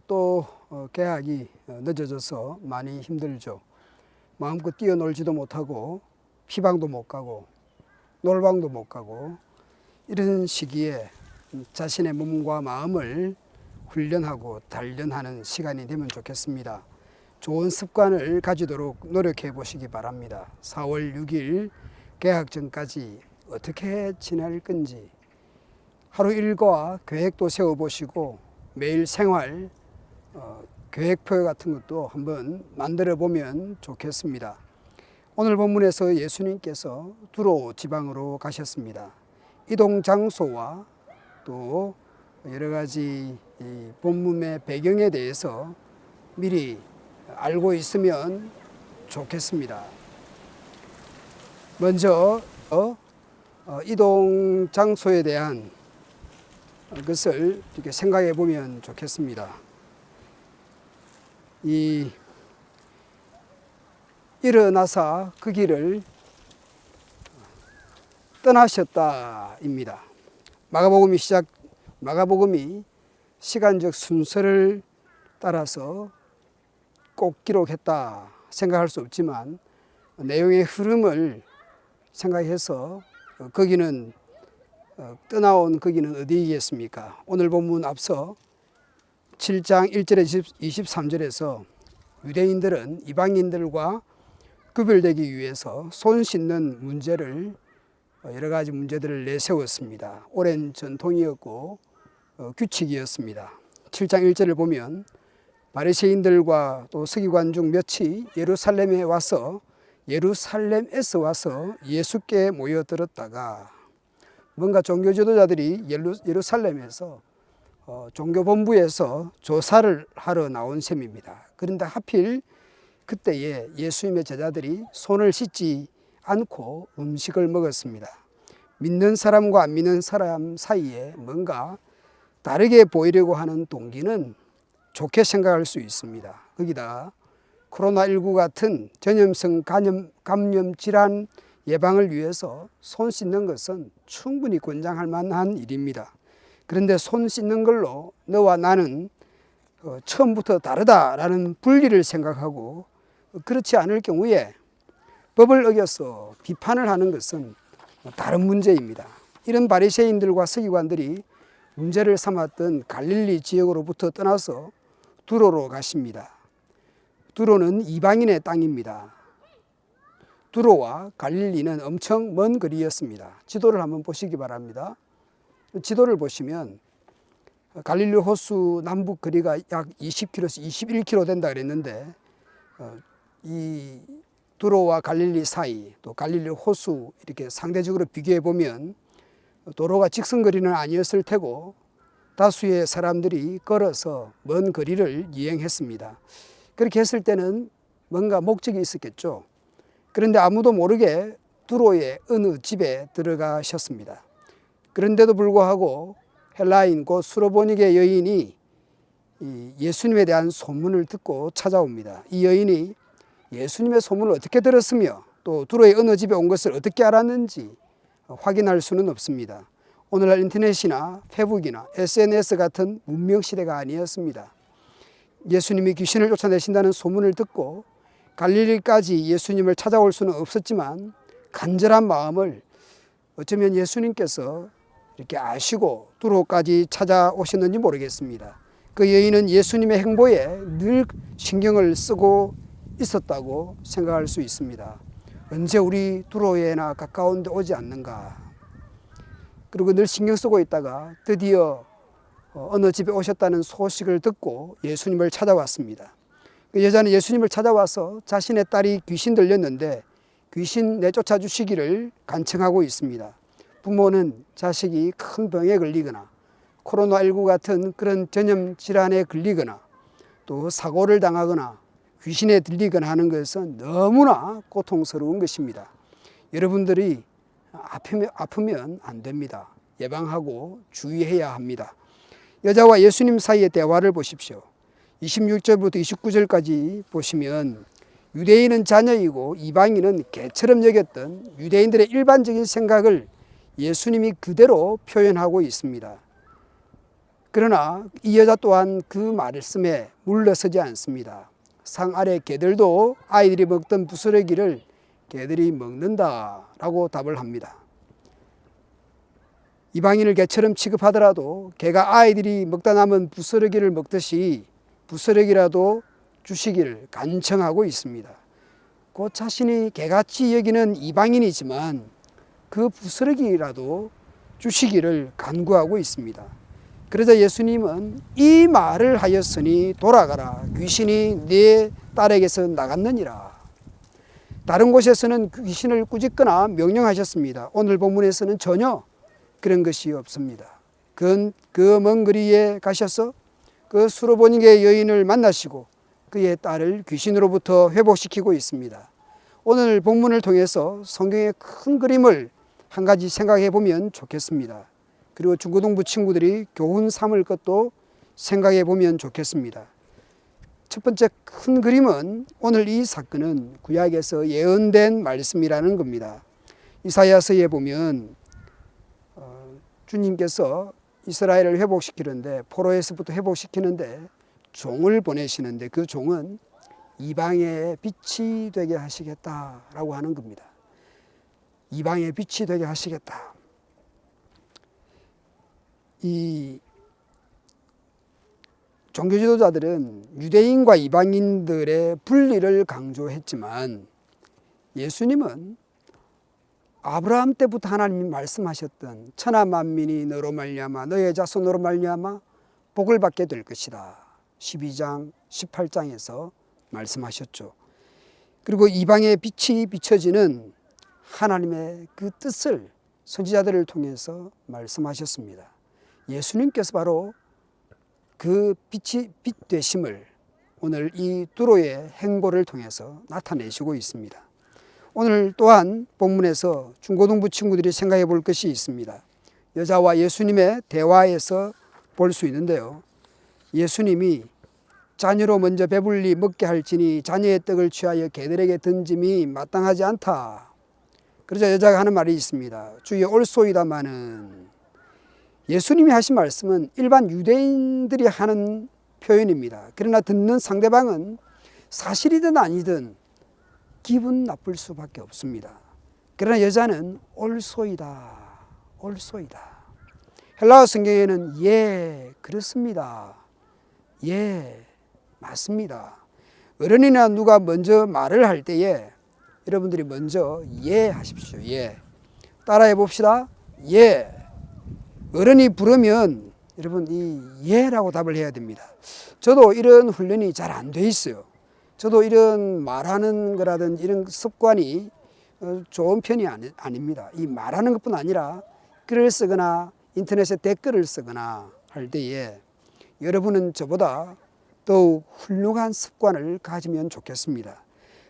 또 개학이 늦어져서 많이 힘들죠. 마음껏 뛰어놀지도 못하고 피방도 못 가고 놀방도 못 가고 이런 시기에 자신의 몸과 마음을 훈련하고 단련하는 시간이 되면 좋겠습니다. 좋은 습관을 가지도록 노력해 보시기 바랍니다. 4월 6일 개학 전까지 어떻게 지낼 건지 하루 일과 계획도 세워보시고 매일 생활 계획표 같은 것도 한번 만들어 보면 좋겠습니다. 오늘 본문에서 예수님께서 두로 지방으로 가셨습니다. 이동 장소와 또 여러 가지 이 본문의 배경에 대해서 미리 알고 있으면 좋겠습니다. 먼저 이동 장소에 대한 것을 이렇게 생각해 보면 좋겠습니다. 일어나서 그 길을 떠나셨다입니다. 마가복음이 시간적 순서를 따라서 꼭 기록했다 생각할 수 없지만 내용의 흐름을 생각해서 거기는 떠나온 거기는 어디이겠습니까? 오늘 본문 앞서 7장 1절에 23절에서 유대인들은 이방인들과 구별되기 위해서 손 씻는 문제를 여러 가지 문제들을 내세웠습니다. 오랜 전통이었고 규칙이었습니다. 7장 1절을 보면 바리새인들과 또 서기관 중 몇이 예루살렘에서 와서 예수께 모여들었다가 뭔가 종교 지도자들이 예루살렘에서 종교본부에서 조사를 하러 나온 셈입니다. 그런데 하필 그때에 예수님의 제자들이 손을 씻지 않고 음식을 먹었습니다. 믿는 사람과 안 믿는 사람 사이에 뭔가 다르게 보이려고 하는 동기는 좋게 생각할 수 있습니다. 거기다가 코로나19 같은 전염성 감염 질환 예방을 위해서 손 씻는 것은 충분히 권장할 만한 일입니다. 그런데 손 씻는 걸로 너와 나는 처음부터 다르다라는 분리를 생각하고 그렇지 않을 경우에 법을 어겨서 비판을 하는 것은 다른 문제입니다. 이런 바리새인들과 서기관들이 문제를 삼았던 갈릴리 지역으로부터 떠나서 두로로 가십니다. 두로는 이방인의 땅입니다. 두로와 갈릴리는 엄청 먼 거리였습니다. 지도를 한번 보시기 바랍니다. 지도를 보시면 갈릴리 호수 남북 거리가 약 20km에서 21km 된다 그랬는데 이 두로와 갈릴리 사이 또 갈릴리 호수 이렇게 상대적으로 비교해 보면 도로가 직선거리는 아니었을 테고 다수의 사람들이 걸어서 먼 거리를 이행했습니다. 그렇게 했을 때는 뭔가 목적이 있었겠죠. 그런데 아무도 모르게 두로의 어느 집에 들어가셨습니다. 그런데도 불구하고 헬라인 곧 수로보니게 여인이 예수님에 대한 소문을 듣고 찾아옵니다. 이 여인이 예수님의 소문을 어떻게 들었으며 또 두로의 어느 집에 온 것을 어떻게 알았는지 확인할 수는 없습니다. 오늘날 인터넷이나 페북이나 SNS 같은 문명시대가 아니었습니다. 예수님이 귀신을 쫓아내신다는 소문을 듣고 갈릴리까지 예수님을 찾아올 수는 없었지만 간절한 마음을 어쩌면 예수님께서 이렇게 아시고 두로까지 찾아오셨는지 모르겠습니다. 그 여인은 예수님의 행보에 늘 신경을 쓰고 있었다고 생각할 수 있습니다. 언제 우리 두로에나 가까운 데 오지 않는가. 그리고 늘 신경 쓰고 있다가 드디어 어느 집에 오셨다는 소식을 듣고 예수님을 찾아왔습니다. 그 여자는 예수님을 찾아와서 자신의 딸이 귀신 들렸는데 귀신 내쫓아 주시기를 간청하고 있습니다. 부모는 자식이 큰 병에 걸리거나 코로나19 같은 그런 전염 질환에 걸리거나 또 사고를 당하거나 귀신에 들리거나 하는 것은 너무나 고통스러운 것입니다. 여러분들이 아프면 안 됩니다. 예방하고 주의해야 합니다. 여자와 예수님 사이의 대화를 보십시오. 26절부터 29절까지 보시면 유대인은 자녀이고 이방인은 개처럼 여겼던 유대인들의 일반적인 생각을 예수님이 그대로 표현하고 있습니다. 그러나 이 여자 또한 그 말씀에 물러서지 않습니다. 상 아래 개들도 아이들이 먹던 부스러기를 개들이 먹는다라고 답을 합니다. 이방인을 개처럼 취급하더라도 개가 아이들이 먹다 남은 부스러기를 먹듯이 부스러기라도 주시기를 간청하고 있습니다. 곧 자신이 개같이 여기는 이방인이지만 그 부스러기라도 주시기를 간구하고 있습니다. 그러자 예수님은 이 말을 하였으니 돌아가라. 귀신이 네 딸에게서 나갔느니라. 다른 곳에서는 귀신을 꾸짖거나 명령하셨습니다. 오늘 본문에서는 전혀 그런 것이 없습니다. 그 먼 거리에 가셔서 그 수로보니게 여인을 만나시고 그의 딸을 귀신으로부터 회복시키고 있습니다. 오늘 본문을 통해서 성경의 큰 그림을 한 가지 생각해 보면 좋겠습니다. 그리고 중고등부 친구들이 교훈 삼을 것도 생각해 보면 좋겠습니다. 첫 번째 큰 그림은 오늘 이 사건은 구약에서 예언된 말씀이라는 겁니다. 이사야서에 보면 주님께서 이스라엘을 회복시키는데 포로에서부터 회복시키는데 종을 보내시는데 그 종은 이방의 빛이 되게 하시겠다라고 하는 겁니다. 이방의 빛이 되게 하시겠다. 이 종교 지도자들은 유대인과 이방인들의 분리를 강조했지만 예수님은 아브라함 때부터 하나님이 말씀하셨던 천하 만민이 너로 말미암아 너의 자손으로 말미암아 복을 받게 될 것이다. 12장 18장에서 말씀하셨죠. 그리고 이방의 빛이 비춰지는 하나님의 그 뜻을 선지자들을 통해서 말씀하셨습니다. 예수님께서 바로 그 빛이 빛 되심을 오늘 이 두로의 행보를 통해서 나타내시고 있습니다. 오늘 또한 본문에서 중고등부 친구들이 생각해 볼 것이 있습니다. 여자와 예수님의 대화에서 볼 수 있는데요. 예수님이 자녀로 먼저 배불리 먹게 할지니 자녀의 떡을 취하여 개들에게 던짐이 마땅하지 않다. 그러자 여자가 하는 말이 있습니다. 주여 옳소이다마는 예수님이 하신 말씀은 일반 유대인들이 하는 표현입니다. 그러나 듣는 상대방은 사실이든 아니든 기분 나쁠 수밖에 없습니다. 그러나 여자는 옳소이다. 옳소이다. 헬라어 성경에는 예, 그렇습니다. 예, 맞습니다. 어른이나 누가 먼저 말을 할 때에 여러분들이 먼저 예 하십시오. 예. 따라해 봅시다. 예. 어른이 부르면 여러분 이 예라고 답을 해야 됩니다. 저도 이런 훈련이 잘 안 돼 있어요. 저도 이런 말하는 거라든지 이런 습관이 좋은 편이 아닙니다. 이 말하는 것뿐 아니라 글을 쓰거나 인터넷에 댓글을 쓰거나 할 때에 여러분은 저보다 더욱 훌륭한 습관을 가지면 좋겠습니다.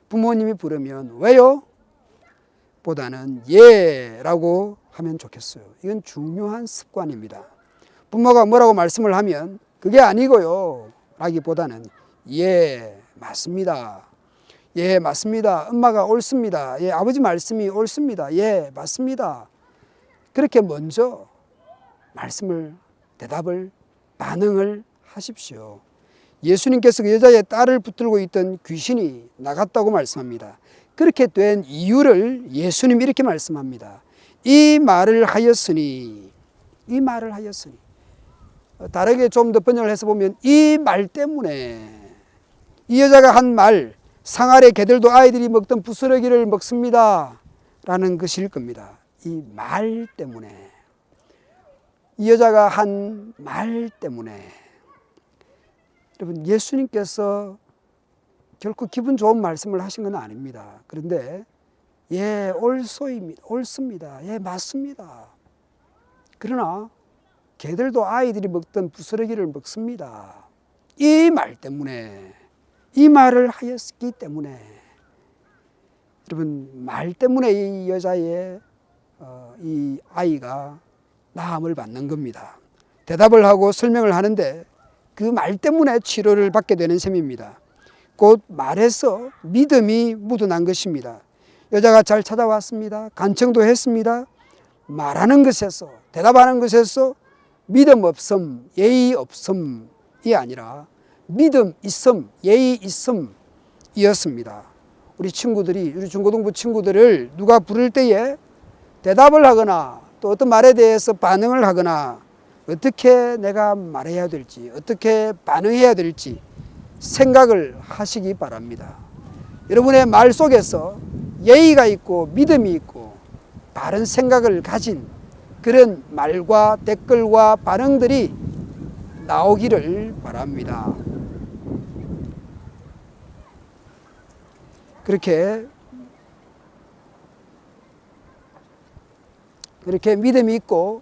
부모님이 부르면 왜요? 보다는 예라고 하면 좋겠어요. 이건 중요한 습관입니다. 부모가 뭐라고 말씀을 하면 그게 아니고요 라기보다는 예, 맞습니다. 예, 맞습니다. 엄마가 옳습니다. 예, 아버지 말씀이 옳습니다. 예, 맞습니다. 그렇게 먼저 말씀을, 대답을, 반응을 하십시오. 예수님께서 그 여자의 딸을 붙들고 있던 귀신이 나갔다고 말씀합니다. 그렇게 된 이유를 예수님이 이렇게 말씀합니다. 이 말을 하였으니, 이 말을 하였으니. 다르게 좀 더 번역을 해서 보면 이 말 때문에, 이 여자가 한 말, 상 아래 개들도 아이들이 먹던 부스러기를 먹습니다 라는 것일 겁니다. 이 말 때문에, 이 여자가 한 말 때문에. 여러분, 예수님께서 결코 기분 좋은 말씀을 하신 건 아닙니다. 그런데 예, 옳소입니다. 옳습니다. 예, 맞습니다. 그러나 개들도 아이들이 먹던 부스러기를 먹습니다. 이 말 때문에, 이 말을 하였기 때문에. 여러분, 말 때문에 이 여자의 이 아이가 나음을 받는 겁니다. 대답을 하고 설명을 하는데 그 말 때문에 치료를 받게 되는 셈입니다. 곧 말에서 믿음이 묻어난 것입니다. 여자가 잘 찾아왔습니다. 간청도 했습니다. 말하는 것에서, 대답하는 것에서 믿음 없음, 예의 없음이 아니라 믿음 있음, 예의 있음이었습니다. 우리 친구들이, 우리 중고등부 친구들을 누가 부를 때에 대답을 하거나 또 어떤 말에 대해서 반응을 하거나 어떻게 내가 말해야 될지, 어떻게 반응해야 될지 생각을 하시기 바랍니다. 여러분의 말 속에서 예의가 있고 믿음이 있고 바른 생각을 가진 그런 말과 댓글과 반응들이 나오기를 바랍니다. 그렇게 믿음이 있고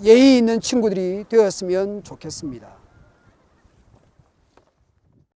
예의 있는 친구들이 되었으면 좋겠습니다.